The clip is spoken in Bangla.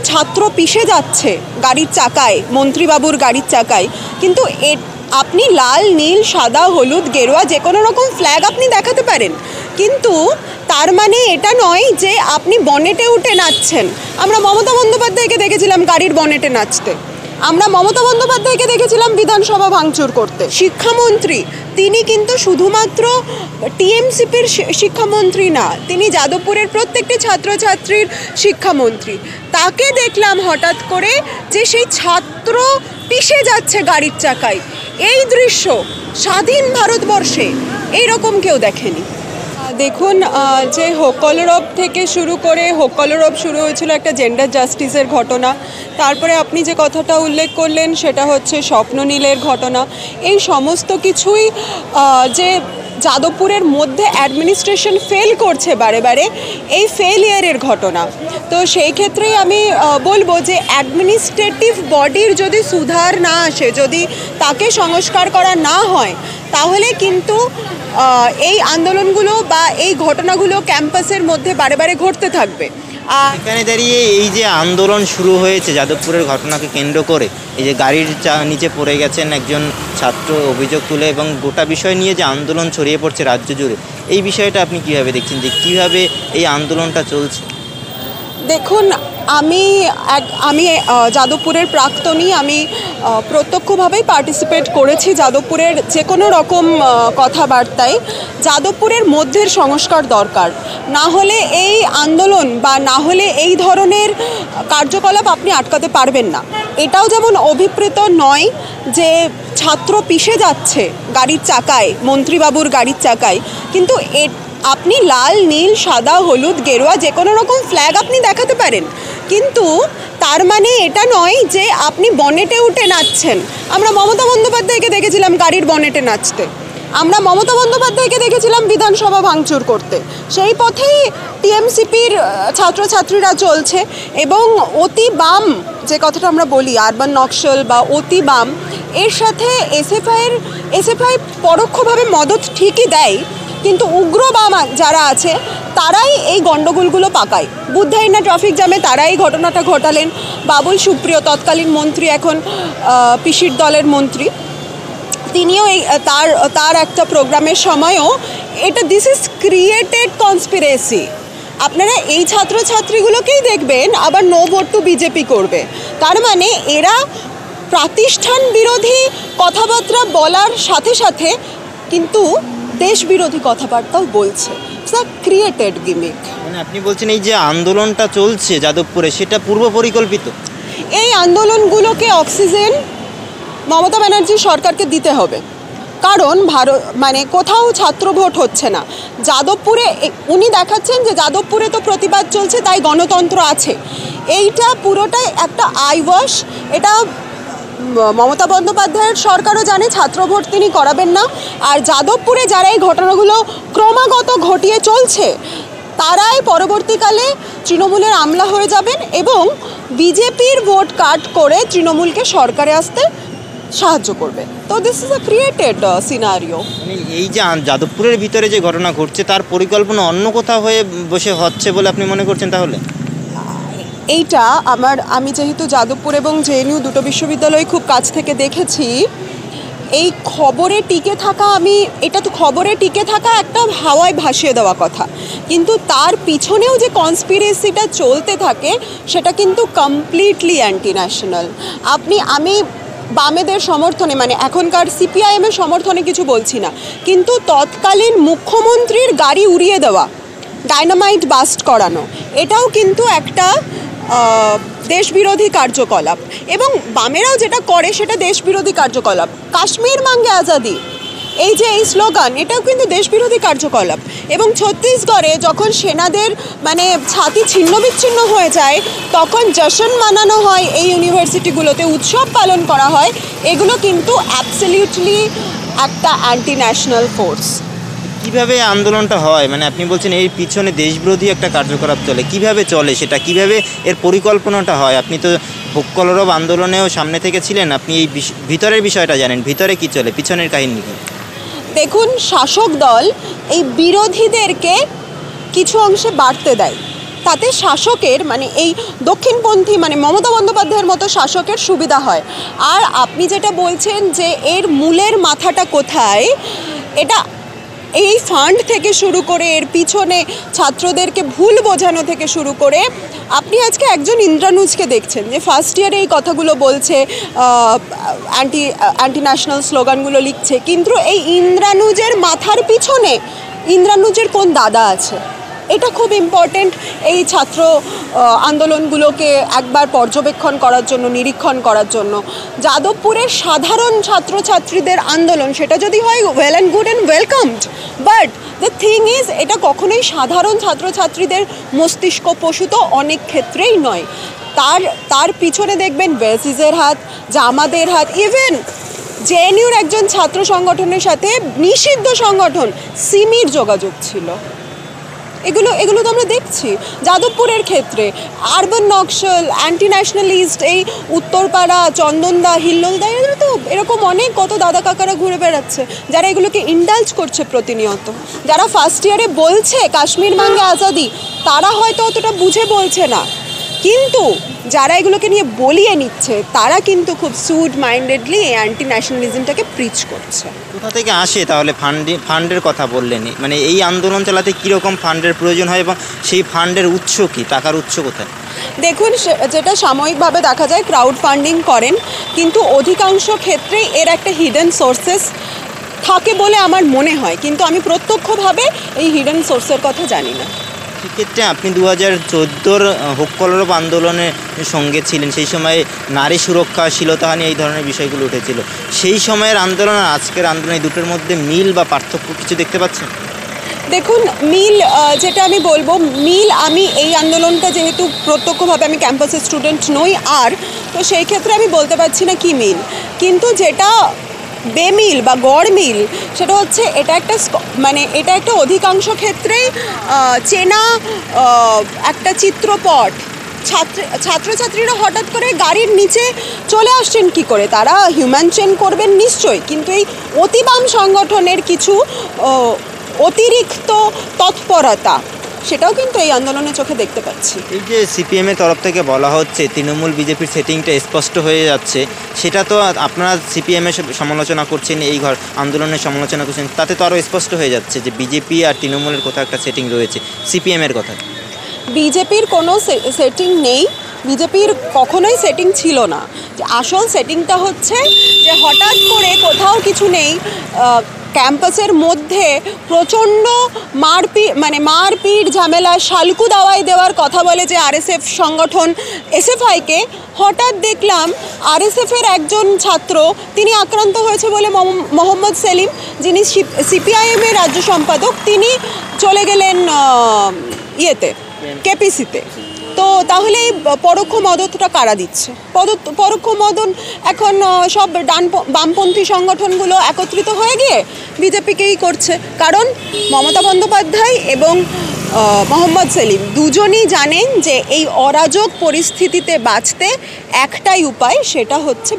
ছাত্র পিষে যাচ্ছে গাড়ির চাকায়, মন্ত্রীবাবুর গাড়ির চাকায়, কিন্তু আপনি লাল, নীল, সাদা, হলুদ, গেরুয়া যে কোনো রকম ফ্ল্যাগ আপনি দেখাতে পারেন, কিন্তু তার মানে এটা নয় যে আপনি বনেটে উঠে নাচছেন। আমরা মমতা বন্দ্যোপাধ্যায়কে দেখেছিলাম গাড়ির বনেটে নাচতে, আমরা মমতা বন্দ্যোপাধ্যায়কে দেখেছিলাম বিধানসভা ভাঙচুর করতে। শিক্ষামন্ত্রী তিনি কিন্তু শুধুমাত্র টিএমসিপির শিক্ষামন্ত্রী না, তিনি যাদবপুরের প্রত্যেকটি ছাত্রছাত্রীর শিক্ষামন্ত্রী। তাকে দেখলাম হঠাৎ করে যে সেই ছাত্র পিষে যাচ্ছে গাড়ির চাকায়। এই দৃশ্য স্বাধীন ভারতবর্ষে এইরকম কেউ দেখেনি। দেখুন, যে হোকলরব থেকে শুরু করে হোকলরব শুরু হয়েছিল একটা জেন্ডার জাস্টিসের ঘটনা, তারপরে আপনি যে কথাটা উল্লেখ করলেন সেটা হচ্ছে স্বপ্ননীলের ঘটনা। এই সমস্ত কিছুই যে যাদবপুরের মধ্যে অ্যাডমিনিস্ট্রেশন ফেল করছে বারে বারে, এই ফেলিয়ারের ঘটনা। তো সেই ক্ষেত্রেই আমি বলবো যে অ্যাডমিনিস্ট্রেটিভ বডির যদি সুধার না আসে, যদি তাকে সংস্কার করা না হয়, তাহলে কিন্তু এই আন্দোলনগুলো বা এই ঘটনাগুলো ক্যাম্পাসের মধ্যে বারে বারে ঘটতে থাকবে। এখানে দাঁড়িয়ে এই যে আন্দোলন শুরু হয়েছে যাদবপুরের ঘটনাকে কেন্দ্র করে, এই যে গাড়ির নিচে পড়ে গেছেন একজন ছাত্র অভিযোগ তুলে, এবং গোটা বিষয় নিয়ে যে আন্দোলন ছড়িয়ে পড়ছে রাজ্য জুড়ে, এই বিষয়টা আপনি কীভাবে দেখছেন, যে কীভাবে এই আন্দোলনটা চলছে? দেখুন, আমি যাদবপুরের প্রাক্তনী, আমি প্রত্যক্ষভাবেই পার্টিসিপেট করেছি যাদবপুরের যে কোনো রকম কথাবার্তায়। যাদবপুরের মধ্যের সংস্কার দরকার, না হলে এই আন্দোলন বা না হলে এই ধরনের কার্যকলাপ আপনি আটকাতে পারবেন না। এটাও যেমন অভিপ্রেত নয় যে ছাত্র পিষে যাচ্ছে গাড়ির চাকায়, মন্ত্রীবাবুর গাড়ির চাকায়, কিন্তু আপনি লাল, নীল, সাদা, হলুদ, গেরুয়া যে কোনো রকম ফ্ল্যাগ আপনি দেখাতে পারেন, কিন্তু তার মানে এটা নয় যে আপনি বনেটে উঠে নাচছেন। আমরা মমতা বন্দ্যোপাধ্যায়কে দেখেছিলাম গাড়ির বনেটে নাচতে, আমরা মমতা বন্দ্যোপাধ্যায়কে দেখেছিলাম বিধানসভা ভাঙচুর করতে। সেই পথেই টিএমসিপির ছাত্রছাত্রীরা চলছে, এবং অতি বাম যে কথাটা আমরা বলি, আরবান নকশাল বা অতি বাম, এর সাথে এসএফআই পরোক্ষভাবে মদত ঠিকই দেয়, কিন্তু উগ্র বাম যারা আছে তারাই এই গণ্ডগোলগুলো পাকায়। বুদ্ধাইনা ট্রাফিক জ্যামে তারাই ঘটনাটা ঘটালেন। বাবুল সুপ্রিয়, তৎকালীন মন্ত্রী, এখন পিসির দলের মন্ত্রী, তিনিও তার একটা প্রোগ্রামের সময়ও দিস ইজ ক্রিয়েটেড কনস্পিরেসি। আপনারা এই ছাত্রছাত্রীগুলোকেই দেখবেন আবার নো ভোট টু বিজেপি করবে, তার মানে এরা প্রাতিষ্ঠান বিরোধী কথাবার্তা বলার সাথে সাথে কিন্তু দেশ বিরোধী কথাবার্তাও বলছে। Created gimmick. মানে আপনি বলছেন এই যে আন্দোলনটা চলছে যাদবপুরে, সেটা পূর্ব পরিকল্পিত? এই আন্দোলনগুলোকে অক্সিজেন মমতা ব্যানার্জি সরকারকে দিতে হবে, কারণ মানে কোথাও ছাত্র ভোট হচ্ছে না। যাদবপুরে উনি দেখাচ্ছেন যে যাদবপুরে তো প্রতিবাদ চলছে তাই গণতন্ত্র আছে, এইটা পুরোটাই একটা আইওয়াশ। এটা মমতা বন্দ্যোপাধ্যায়ের সরকারও জানে ছাত্র ভোট তিনি করাবেন না, আর যাদবপুরে যারা এই ঘটনাগুলো ক্রমাগত ঘটিয়ে চলছে তারাই পরবর্তীকালে তৃণমূলের আমলা হয়ে যাবেন এবং বিজেপির ভোট কাট করে তৃণমূলকে সরকারে আসতে সাহায্য করবে। তো this is a created scenario. মানে এই যে যাদবপুরের ভিতরে যে ঘটনা ঘটছে তার পরিকল্পনা অন্য কোথাও হয়ে বসে হচ্ছে বলে আপনি মনে করছেন? তাহলে এইটা আমি যেহেতু যাদবপুর এবং জেএনইউ দুটো বিশ্ববিদ্যালয় খুব কাছ থেকে দেখেছি, এই খবরে টিকে থাকা, এটা তো খবরে টিকে থাকা একটা হাওয়ায় ভাসিয়ে দেওয়া কথা, কিন্তু তার পিছনেও যে কনস্পিরেসিটা চলতে থাকে সেটা কিন্তু কমপ্লিটলি অ্যান্টি ন্যাশনাল। আমি বামেদের সমর্থনে, মানে এখনকার সিপিআইএমের সমর্থনে কিছু বলছি না, কিন্তু তৎকালীন মুখ্যমন্ত্রীর গাড়ি উড়িয়ে দেওয়া, ডায়নামাইট বাস্ট করানো, এটাও কিন্তু একটা দেশবিরোধী কার্যকলাপ, এবং বামেরাও যেটা করে সেটা দেশবিরোধী কার্যকলাপ। কাশ্মীর মাঙ্গে আজাদি, এই যে এই স্লোগান, এটাও কিন্তু দেশবিরোধী কার্যকলাপ। এবং ছত্তিশগড়ে যখন সেনাদের মানে ছাতি ছিন্ন বিচ্ছিন্ন হয়ে যায় তখন জশ্ন মানানো হয়, এই ইউনিভার্সিটিগুলোতে উৎসব পালন করা হয়, এগুলো কিন্তু অ্যাবসলিউটলি একটা অ্যান্টি ন্যাশনাল ফোর্স। কিভাবে আন্দোলনটা হয়? মানে আপনি বলছেন এর পিছনে দেশবিরোধী একটা কার্যকলাপ চলে, কিভাবে চলে সেটা, কিভাবে এর পরিকল্পনাটা হয়? আপনি তো হোক্কলরব আন্দোলনেও সামনে থেকে ছিলেন, আপনি এই ভিতরের বিষয়টা জানেন, ভিতরে কি চলে, পিছনের কাহিনী কি? দেখুন, শাসক দল এই বিরোধীদেরকে কিছু অংশে বাড়তে দেয়, তাতে শাসকের মানে এই দক্ষিণপন্থী মানে মমতা বন্দ্যোপাধ্যায়ের মতো শাসকের সুবিধা হয়। আর আপনি যেটা বলছেন যে এর মূলের মাথাটা কোথায়, এটা এই ফান্ড থেকে শুরু করে এর পিছনে ছাত্রদেরকে ভুল বোঝানো থেকে শুরু করে আপনি আজকে একজন ইন্দ্রানুজকে দেখছেন যে ফার্স্ট ইয়ারে এই কথাগুলো বলছে, অ্যান্টি ন্যাশনাল স্লোগানগুলো লিখছে, কিন্তু এই ইন্দ্রানুজের মাথার পিছনে ইন্দ্রানুজের কোন দাদা আছে, এটা খুব ইম্পর্টেন্ট এই ছাত্র আন্দোলনগুলোকে একবার পর্যবেক্ষণ করার জন্য, নিরীক্ষণ করার জন্য। যাদবপুরের সাধারণ ছাত্রছাত্রীদের আন্দোলন সেটা যদি হয় well and good and welcomed, but the thing is এটা কখনোই সাধারণ ছাত্রছাত্রীদের মস্তিষ্ক প্রসূত অনেক ক্ষেত্রেই নয়। তার পিছনে দেখবেন বেসিসের হাত, জামাদের হাত, ইভেন জেএনইউর একজন ছাত্র সংগঠনের সাথে নিষিদ্ধ সংগঠন সিমির যোগাযোগ ছিল। এগুলো তো আমরা দেখছি যাদবপুরের ক্ষেত্রে। আরবান নকশাল, অ্যান্টি ন্যাশনালিস্ট, এই উত্তরপাড়া, চন্দনদা, হিল্লোলদা, এগুলো তো এরকম অনেক কত দাদা কাকারা ঘুরে বেড়াচ্ছে যারা এগুলোকে ইন্ডালজ করছে প্রতিনিয়ত। যারা ফার্স্ট ইয়ারে বলছে কাশ্মীর মাঙ্গে আজাদি, তারা হয়তো অতটা বুঝে বলছে না, কিন্তু যারা এগুলোকে নিয়ে বলিয়ে নিচ্ছে তারা কিন্তু খুব সুড মাইন্ডেডলি এই অ্যান্টি ন্যাশনালিজমটাকে প্রিচ করছে। কোথা থেকে আসে তাহলে ফান্ডের কথা বললেনই, মানে এই আন্দোলন চালাতে কীরকম ফান্ডের প্রয়োজন হয় এবং সেই ফান্ডের উৎস কী, টাকার উৎস কোথায়? দেখুন, যেটা সাময়িকভাবে দেখা যায় ক্রাউড ফান্ডিং করেন, কিন্তু অধিকাংশ ক্ষেত্রেই এর একটা হিডেন সোর্সেস থাকে বলে আমার মনে হয়, কিন্তু আমি প্রত্যক্ষভাবে এই হিডেন সোর্সের কথা জানি না। সেক্ষেত্রে আপনি 2014 হোক কলরব আন্দোলনের সঙ্গে ছিলেন, সেই সময় নারী সুরক্ষা, শ্লীলতাহানি এই ধরনের বিষয়গুলো উঠেছিল। সেই সময়ের আন্দোলন আর আজকের আন্দোলন এই দুটোর মধ্যে মিল বা পার্থক্য কিছু দেখতে পাচ্ছেন? দেখুন, মিল যেটা আমি বলবো, মিল আমি এই আন্দোলনটা যেহেতু প্রত্যক্ষভাবে আমি ক্যাম্পাসের স্টুডেন্ট নই, আর তো সেই ক্ষেত্রে আমি বলতে পারছি না কি মিল, কিন্তু যেটা বেমিল বা গড় মিল সেটা হচ্ছে এটা একটা অধিকাংশ ক্ষেত্রেই চেনা একটা চিত্রপট। ছাত্রছাত্রীরা হঠাৎ করে গাড়ির নিচে চলে আসছেন কি করে, তারা হিউম্যান চেন করবেন নিশ্চয়ই, কিন্তু এই অতিবাম সংগঠনের কিছু অতিরিক্ত তৎপরতা সেটাও কিন্তু এই আন্দোলনের চোখে দেখতে পাচ্ছি। এই যে সিপিএমের তরফ থেকে বলা হচ্ছে তৃণমূল বিজেপির সেটিংটা স্পষ্ট হয়ে যাচ্ছে, সেটা তো আপনারা সিপিএমের সমালোচনা করছেন, এই আন্দোলনের সমালোচনা করছেন, তাতে তো আরও স্পষ্ট হয়ে যাচ্ছে যে বিজেপি আর তৃণমূলের কোথাও একটা সেটিং রয়েছে। সিপিএমের কথা, বিজেপির কোনো সেটিং নেই, বিজেপির কখনোই সেটিং ছিল না। আসল সেটিংটা হচ্ছে যে হঠাৎ করে কোথাও কিছু নেই, ক্যাম্পাসের মধ্যে প্রচণ্ড মারপিট ঝামেলা, শালকু দাওয়াই দেওয়ার কথা বলে যে আরএসএফ সংগঠন এসএফআইকে, হঠাৎ দেখলাম আরএসএফের একজন ছাত্র তিনি আক্রান্ত হয়েছে বলে মোহাম্মদ সেলিম, যিনি সিপিআইএমের রাজ্য সম্পাদক, তিনি চলে গেলেন কেপিসিতে। তো তাহলে এই পরোক্ষ মদতটা কারা দিচ্ছে? পরোক্ষ মদন এখন সব বামপন্থী সংগঠনগুলো একত্রিত হয়ে গিয়ে বিজেপিকেই করছে, কারণ মমতা বন্দ্যোপাধ্যায় এবং মোহাম্মদ সেলিম দুজনই জানেন যে এই অরাজক পরিস্থিতিতে বাঁচতে একটাই উপায়, সেটা হচ্ছে